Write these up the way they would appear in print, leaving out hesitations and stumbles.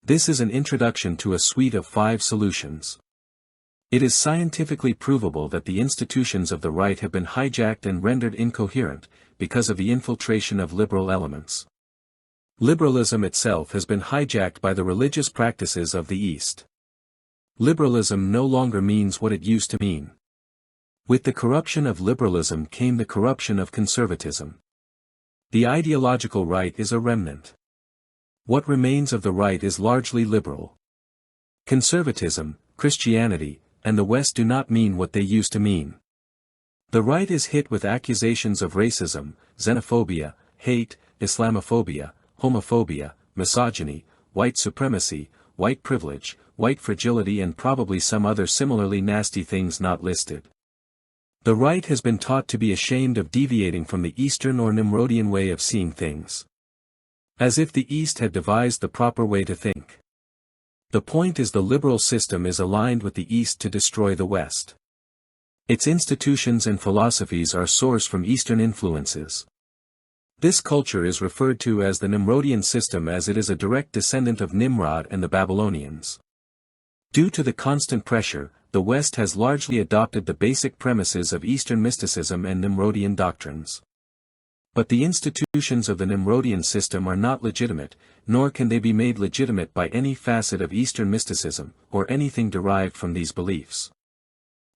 This is an introduction to a suite of 5 solutions. It is scientifically provable that the institutions of the right have been hijacked and rendered incoherent, because of the infiltration of liberal elements. Liberalism itself has been hijacked by the religious practices of the East. Liberalism no longer means what it used to mean. With the corruption of liberalism came the corruption of conservatism. The ideological right is a remnant. What remains of the right is largely liberal. Conservatism, Christianity, and the West do not mean what they used to mean. The right is hit with accusations of racism, xenophobia, hate, Islamophobia, homophobia, misogyny, white supremacy, white privilege, white fragility and probably some other similarly nasty things not listed. The right has been taught to be ashamed of deviating from the Eastern or Nimrodian way of seeing things. As if the East had devised the proper way to think. The point is the liberal system is aligned with the East to destroy the West. Its institutions and philosophies are sourced from Eastern influences. This culture is referred to as the Nimrodian system as it is a direct descendant of Nimrod and the Babylonians. Due to the constant pressure, the West has largely adopted the basic premises of Eastern mysticism and Nimrodian doctrines. But the institutions of the Nimrodian system are not legitimate, nor can they be made legitimate by any facet of Eastern mysticism, or anything derived from these beliefs.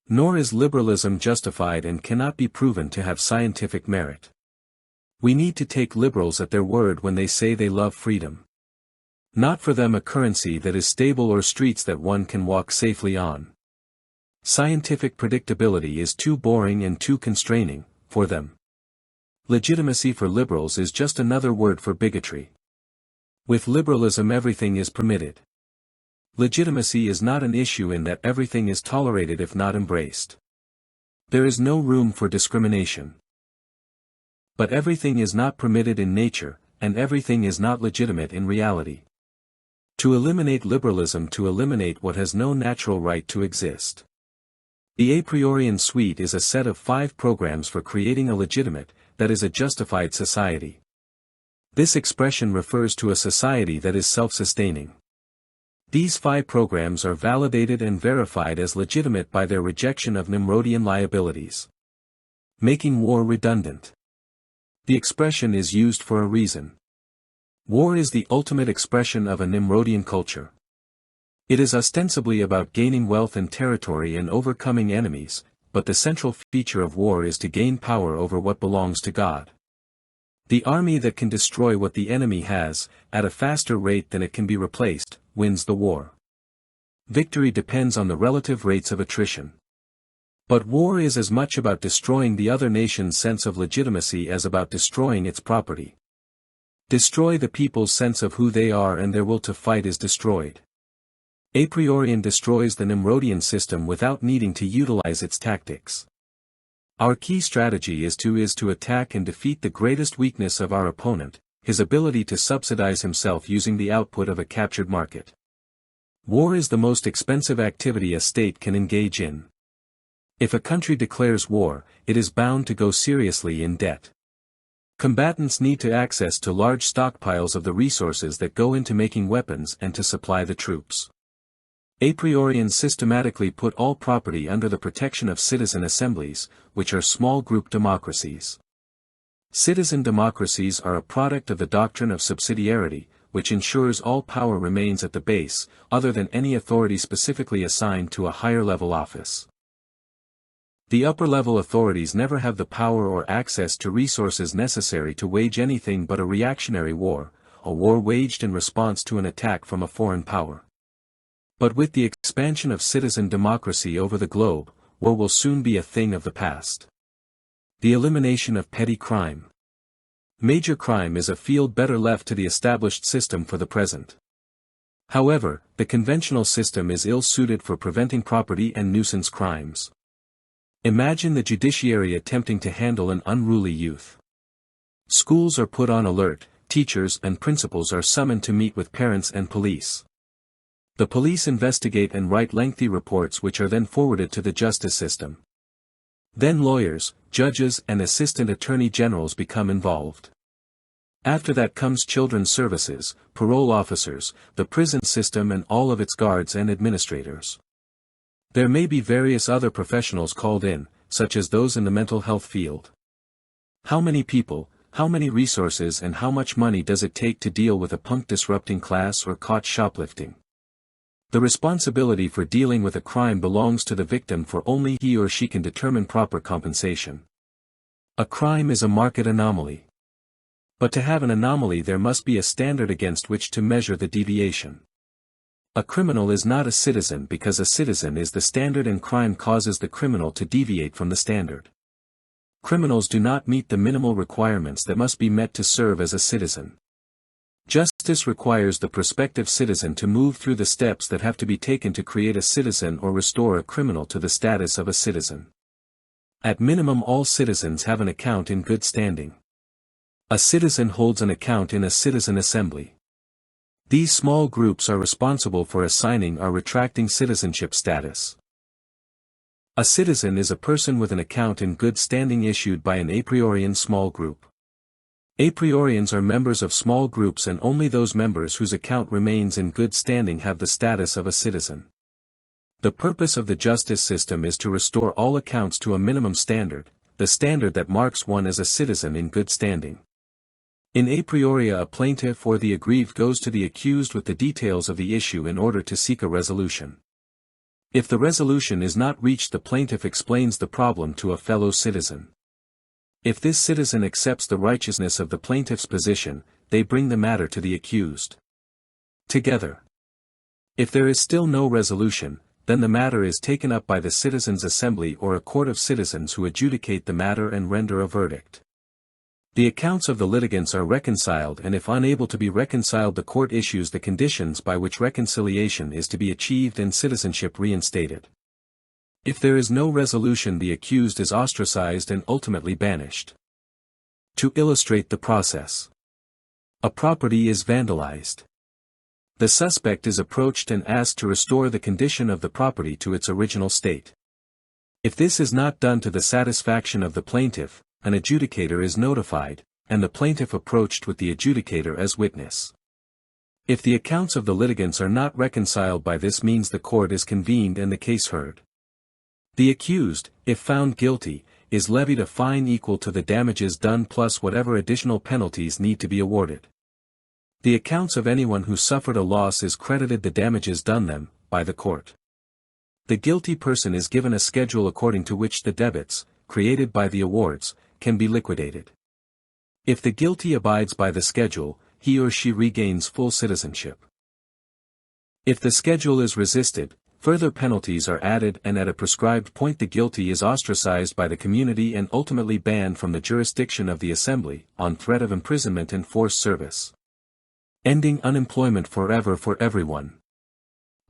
Nor is liberalism justified and cannot be proven to have scientific merit. We need to take liberals at their word when they say they love freedom. Not for them a currency that is stable or streets that one can walk safely on. Scientific predictability is too boring and too constraining, for them. Legitimacy for liberals is just another word for bigotry. With liberalism everything is permitted. Legitimacy is not an issue in that everything is tolerated if not embraced. There is no room for discrimination. But everything is not permitted in nature, and everything is not legitimate in reality. To eliminate liberalism to eliminate what has no natural right to exist. The Apriorian suite is a set of 5 programs for creating a legitimate, that is a justified society. This expression refers to a society that is self-sustaining. These 5 programs are validated and verified as legitimate by their rejection of Nimrodian liabilities. Making war redundant. The expression is used for a reason. War is the ultimate expression of a Nimrodian culture. It is ostensibly about gaining wealth and territory and overcoming enemies, but the central feature of war is to gain power over what belongs to God. The army that can destroy what the enemy has, at a faster rate than it can be replaced, wins the war. Victory depends on the relative rates of attrition. But war is as much about destroying the other nation's sense of legitimacy as about destroying its property. Destroy the people's sense of who they are and their will to fight is destroyed. Apriorian destroys the Nimrodian system without needing to utilize its tactics. Our key strategy is to attack and defeat the greatest weakness of our opponent, his ability to subsidize himself using the output of a captured market. War is the most expensive activity a state can engage in. If a country declares war, it is bound to go seriously in debt. Combatants need to access to large stockpiles of the resources that go into making weapons and to supply the troops. Apriorians systematically put all property under the protection of citizen assemblies, which are small group democracies. Citizen democracies are a product of the doctrine of subsidiarity, which ensures all power remains at the base, other than any authority specifically assigned to a higher level office. The upper-level authorities never have the power or access to resources necessary to wage anything but a reactionary war, a war waged in response to an attack from a foreign power. But with the expansion of citizen democracy over the globe, war will soon be a thing of the past. The elimination of petty crime. Major crime is a field better left to the established system for the present. However, the conventional system is ill-suited for preventing property and nuisance crimes. Imagine the judiciary attempting to handle an unruly youth. Schools are put on alert, teachers and principals are summoned to meet with parents and police. The police investigate and write lengthy reports which are then forwarded to the justice system. Then lawyers, judges and assistant attorney generals become involved. After that comes children's services, parole officers, the prison system and all of its guards and administrators. There may be various other professionals called in, such as those in the mental health field. How many people, how many resources and how much money does it take to deal with a punk disrupting class or caught shoplifting? The responsibility for dealing with a crime belongs to the victim, for only he or she can determine proper compensation. A crime is a market anomaly. But to have an anomaly there must be a standard against which to measure the deviation. A criminal is not a citizen because a citizen is the standard and crime causes the criminal to deviate from the standard. Criminals do not meet the minimal requirements that must be met to serve as a citizen. Justice requires the prospective citizen to move through the steps that have to be taken to create a citizen or restore a criminal to the status of a citizen. At minimum, all citizens have an account in good standing. A citizen holds an account in a citizen assembly. These small groups are responsible for assigning or retracting citizenship status. A citizen is a person with an account in good standing issued by an Apriorian small group. Apriorians are members of small groups, and only those members whose account remains in good standing have the status of a citizen. The purpose of the justice system is to restore all accounts to a minimum standard, the standard that marks one as a citizen in good standing. In aprioria, a plaintiff or the aggrieved goes to the accused with the details of the issue in order to seek a resolution. If the resolution is not reached, the plaintiff explains the problem to a fellow citizen. If this citizen accepts the righteousness of the plaintiff's position, they bring the matter to the accused. Together. If there is still no resolution, then the matter is taken up by the citizens' assembly or a court of citizens who adjudicate the matter and render a verdict. The accounts of the litigants are reconciled, and if unable to be reconciled, the court issues the conditions by which reconciliation is to be achieved and citizenship reinstated. If there is no resolution, the accused is ostracized and ultimately banished. To illustrate the process. A property is vandalized. The suspect is approached and asked to restore the condition of the property to its original state. If this is not done to the satisfaction of the plaintiff, an adjudicator is notified, and the plaintiff approached with the adjudicator as witness. If the accounts of the litigants are not reconciled by this means, the court is convened and the case heard. The accused, if found guilty, is levied a fine equal to the damages done plus whatever additional penalties need to be awarded. The accounts of anyone who suffered a loss is credited the damages done them, by the court. The guilty person is given a schedule according to which the debits, created by the awards, can be liquidated. If the guilty abides by the schedule, he or she regains full citizenship. If the schedule is resisted, further penalties are added, and at a prescribed point the guilty is ostracized by the community and ultimately banned from the jurisdiction of the assembly, on threat of imprisonment and forced service. Ending unemployment forever for everyone.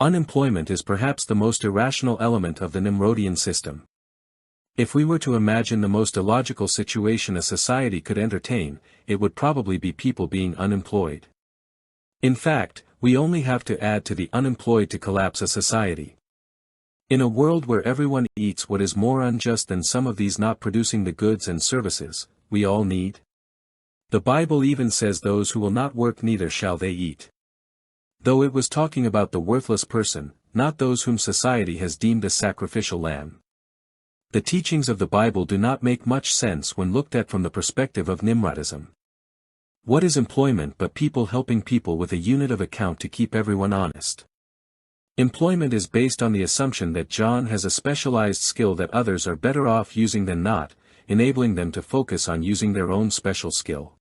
Unemployment is perhaps the most irrational element of the Nimrodian system. If we were to imagine the most illogical situation a society could entertain, it would probably be people being unemployed. In fact, we only have to add to the unemployed to collapse a society. In a world where everyone eats, what is more unjust than some of these not producing the goods and services we all need? The Bible even says those who will not work neither shall they eat. Though it was talking about the worthless person, not those whom society has deemed a sacrificial lamb. The teachings of the Bible do not make much sense when looked at from the perspective of Nimrodism. What is employment but people helping people with a unit of account to keep everyone honest? Employment is based on the assumption that John has a specialized skill that others are better off using than not, enabling them to focus on using their own special skill.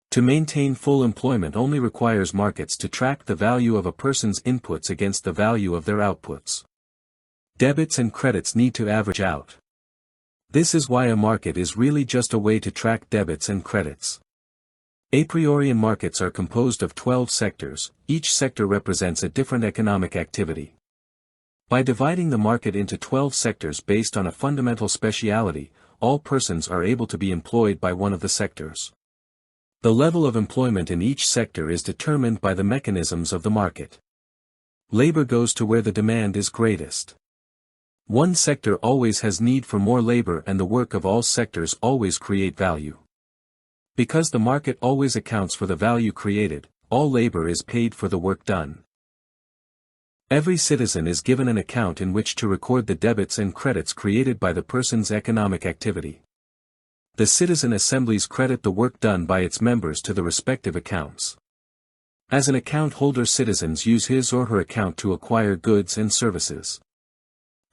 To maintain full employment only requires markets to track the value of a person's inputs against the value of their outputs. Debits and credits need to average out. This is why a market is really just a way to track debits and credits. Apriorian markets are composed of 12 sectors, each sector represents a different economic activity. By dividing the market into 12 sectors based on a fundamental speciality, all persons are able to be employed by one of the sectors. The level of employment in each sector is determined by the mechanisms of the market. Labor goes to where the demand is greatest. One sector always has need for more labor, and the work of all sectors always create value. Because the market always accounts for the value created, all labor is paid for the work done. Every citizen is given an account in which to record the debits and credits created by the person's economic activity. The citizen assemblies credit the work done by its members to the respective accounts. As an account holder, citizens use his or her account to acquire goods and services.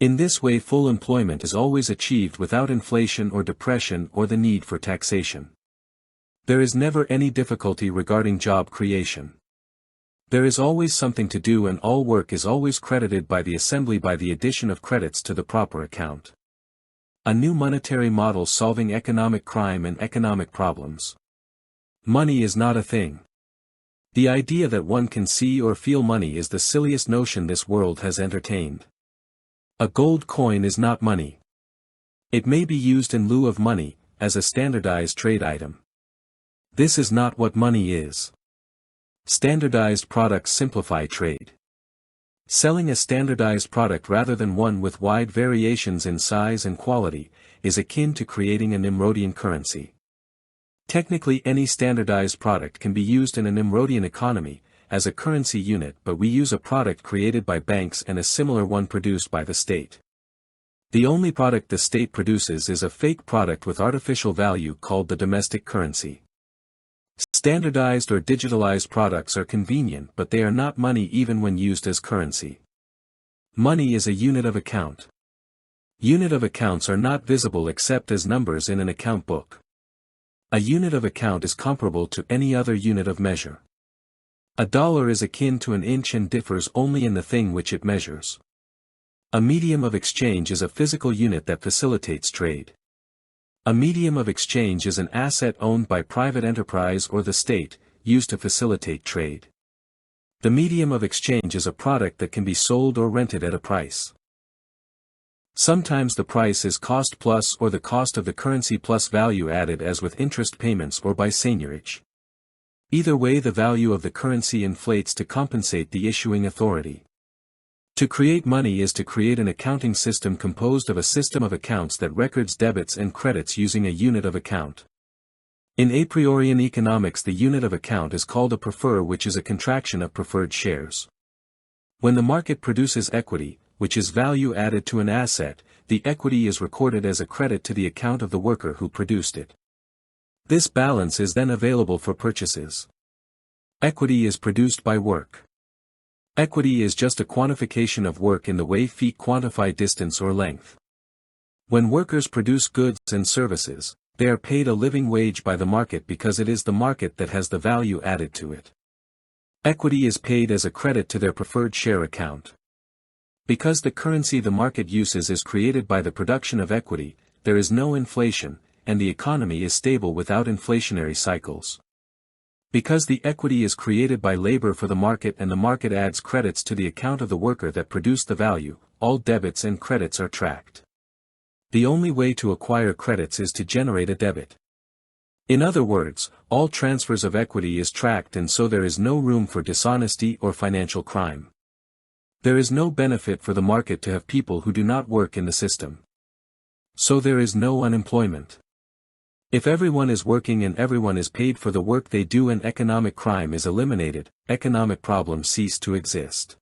In this way, full employment is always achieved without inflation or depression or the need for taxation. There is never any difficulty regarding job creation. There is always something to do, and all work is always credited by the assembly by the addition of credits to the proper account. A new monetary model solving economic crime and economic problems. Money is not a thing. The idea that one can see or feel money is the silliest notion this world has entertained. A gold coin is not money. It may be used in lieu of money, as a standardized trade item. This is not what money is. Standardized products simplify trade. Selling a standardized product rather than one with wide variations in size and quality, is akin to creating a Nimrodian currency. Technically, any standardized product can be used in a Nimrodian economy, as a currency unit, but we use a product created by banks and a similar one produced by the state. The only product the state produces is a fake product with artificial value called the domestic currency. Standardized or digitalized products are convenient, but they are not money even when used as currency. Money is a unit of account. Unit of accounts are not visible except as numbers in an account book. A unit of account is comparable to any other unit of measure. A dollar is akin to an inch and differs only in the thing which it measures. A medium of exchange is a physical unit that facilitates trade. A medium of exchange is an asset owned by private enterprise or the state, used to facilitate trade. The medium of exchange is a product that can be sold or rented at a price. Sometimes the price is cost plus or the cost of the currency plus value added, as with interest payments or by seigniorage. Either way, the value of the currency inflates to compensate the issuing authority. To create money is to create an accounting system composed of a system of accounts that records debits and credits using a unit of account. In Apriorian economics, the unit of account is called a prefer, which is a contraction of preferred shares. When the market produces equity, which is value added to an asset, the equity is recorded as a credit to the account of the worker who produced it. This balance is then available for purchases. Equity is produced by work. Equity is just a quantification of work in the way feet quantify distance or length. When workers produce goods and services, they are paid a living wage by the market because it is the market that has the value added to it. Equity is paid as a credit to their preferred share account. Because the currency the market uses is created by the production of equity, there is no inflation, and the economy is stable without inflationary cycles. Because the equity is created by labor for the market and the market adds credits to the account of the worker that produced the value, all debits and credits are tracked. The only way to acquire credits is to generate a debit. In other words, all transfers of equity is tracked, and so there is no room for dishonesty or financial crime. There is no benefit for the market to have people who do not work in the system. So there is no unemployment. If everyone is working and everyone is paid for the work they do and economic crime is eliminated, economic problems cease to exist.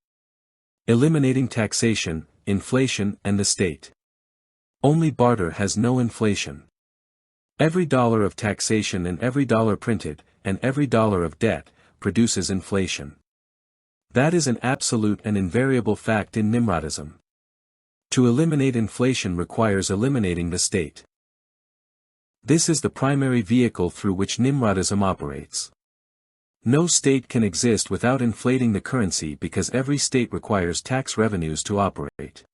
Eliminating taxation, inflation, and the state. Only barter has no inflation. Every dollar of taxation and every dollar printed, and every dollar of debt, produces inflation. That is an absolute and invariable fact in Nimrodism. To eliminate inflation requires eliminating the state. This is the primary vehicle through which Nimrodism operates. No state can exist without inflating the currency because every state requires tax revenues to operate.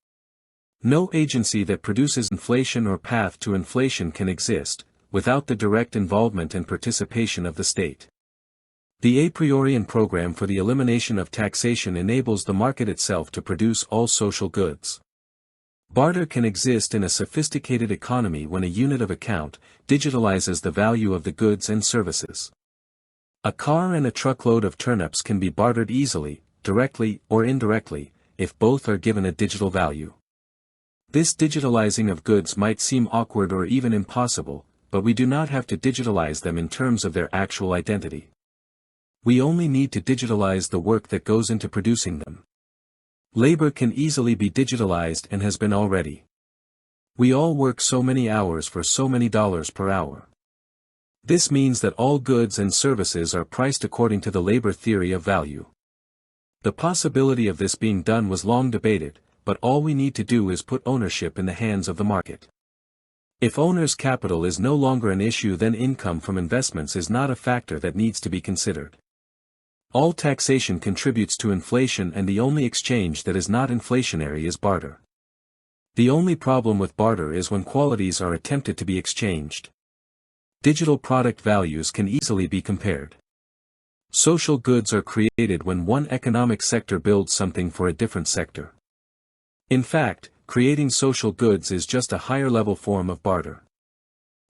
No agency that produces inflation or path to inflation can exist, without the direct involvement and participation of the state. The Apriorian program for the elimination of taxation enables the market itself to produce all social goods. Barter can exist in a sophisticated economy when a unit of account digitalizes the value of the goods and services. A car and a truckload of turnips can be bartered easily, directly or indirectly, if both are given a digital value. This digitalizing of goods might seem awkward or even impossible, but we do not have to digitalize them in terms of their actual identity. We only need to digitalize the work that goes into producing them. Labor can easily be digitalized and has been already. We all work so many hours for so many dollars per hour. This means that all goods and services are priced according to the labor theory of value. The possibility of this being done was long debated, but all we need to do is put ownership in the hands of the market. If owner's capital is no longer an issue, then income from investments is not a factor that needs to be considered. All taxation contributes to inflation, and the only exchange that is not inflationary is barter. The only problem with barter is when qualities are attempted to be exchanged. Digital product values can easily be compared. Social goods are created when one economic sector builds something for a different sector. In fact, creating social goods is just a higher-level form of barter.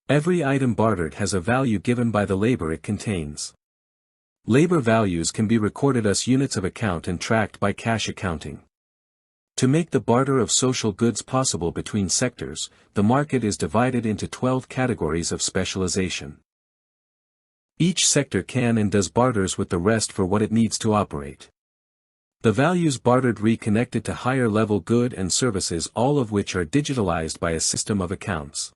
Every item bartered has a value given by the labor it contains. Labor values can be recorded as units of account and tracked by cash accounting. To make the barter of social goods possible between sectors, the market is divided into 12 categories of specialization. Each sector can and does barters with the rest for what it needs to operate. The values bartered reconnected to higher-level goods and services, all of which are digitalized by a system of accounts.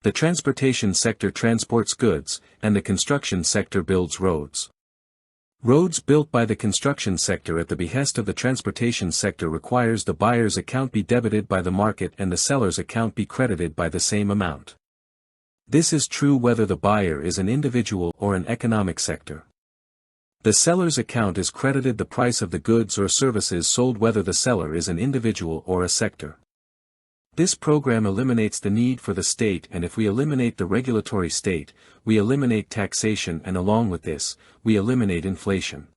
The transportation sector transports goods, and the construction sector builds roads. Roads built by the construction sector at the behest of the transportation sector requires the buyer's account be debited by the market and the seller's account be credited by the same amount. This is true whether the buyer is an individual or an economic sector. The seller's account is credited the price of the goods or services sold whether the seller is an individual or a sector. This program eliminates the need for the state, and if we eliminate the regulatory state, we eliminate taxation, and along with this, we eliminate inflation.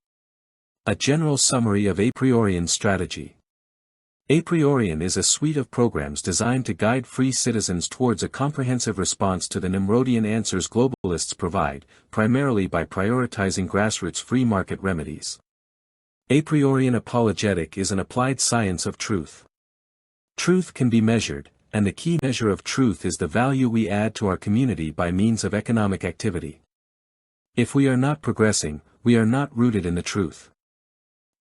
A general summary of Apriorian strategy. Apriorian is a suite of programs designed to guide free citizens towards a comprehensive response to the Nimrodian answers globalists provide, primarily by prioritizing grassroots free market remedies. Apriorian apologetic is an applied science of truth. Truth can be measured, and the key measure of truth is the value we add to our community by means of economic activity. If we are not progressing, we are not rooted in the truth.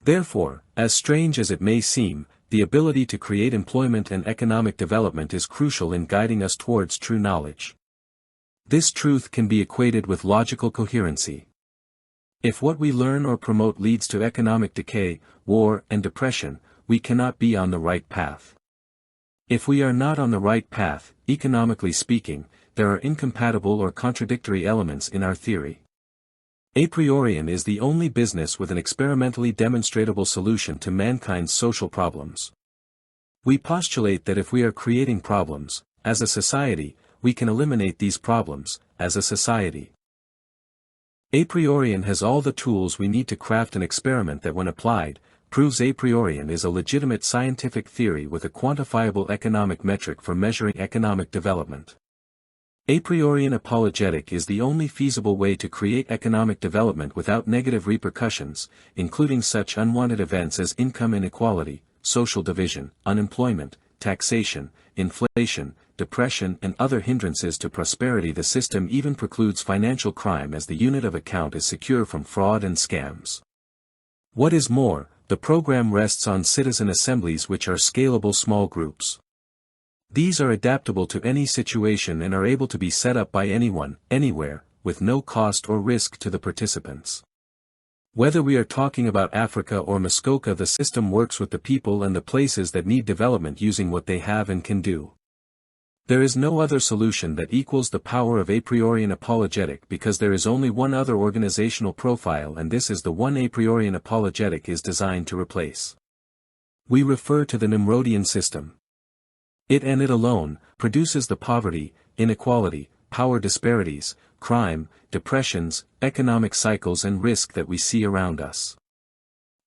Therefore, as strange as it may seem, the ability to create employment and economic development is crucial in guiding us towards true knowledge. This truth can be equated with logical coherency. If what we learn or promote leads to economic decay, war, and depression, we cannot be on the right path. If we are not on the right path, economically speaking, there are incompatible or contradictory elements in our theory. Apriorian is the only business with an experimentally demonstrable solution to mankind's social problems. We postulate that if we are creating problems, as a society, we can eliminate these problems, as a society. Apriorian has all the tools we need to craft an experiment that, when applied, proves Apriorian is a legitimate scientific theory with a quantifiable economic metric for measuring economic development. Apriorian apologetic is the only feasible way to create economic development without negative repercussions, including such unwanted events as income inequality, social division, unemployment, taxation, inflation, depression, and other hindrances to prosperity. The system even precludes financial crime, as the unit of account is secure from fraud and scams. What is more, the program rests on citizen assemblies, which are scalable small groups. These are adaptable to any situation and are able to be set up by anyone, anywhere, with no cost or risk to the participants. Whether we are talking about Africa or Muskoka, the system works with the people and the places that need development using what they have and can do. There is no other solution that equals the power of Apriorian apologetic, because there is only one other organizational profile, and this is the one Apriorian apologetic is designed to replace. We refer to the Nimrodian system. It and it alone produces the poverty, inequality, power disparities, crime, depressions, economic cycles and risk that we see around us.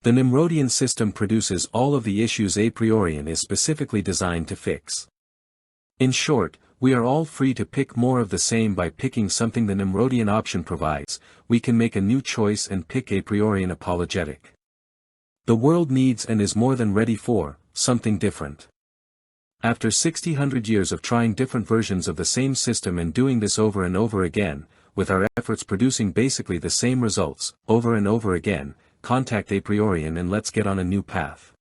The Nimrodian system produces all of the issues Apriorian is specifically designed to fix. In short, we are all free to pick more of the same by picking something the Nimrodian option provides. We can make a new choice and pick Apriorian apologetic. The world needs and is more than ready for something different. After 60-100 years of trying different versions of the same system and doing this over and over again, with our efforts producing basically the same results, over and over again, contact Apriorian and let's get on a new path.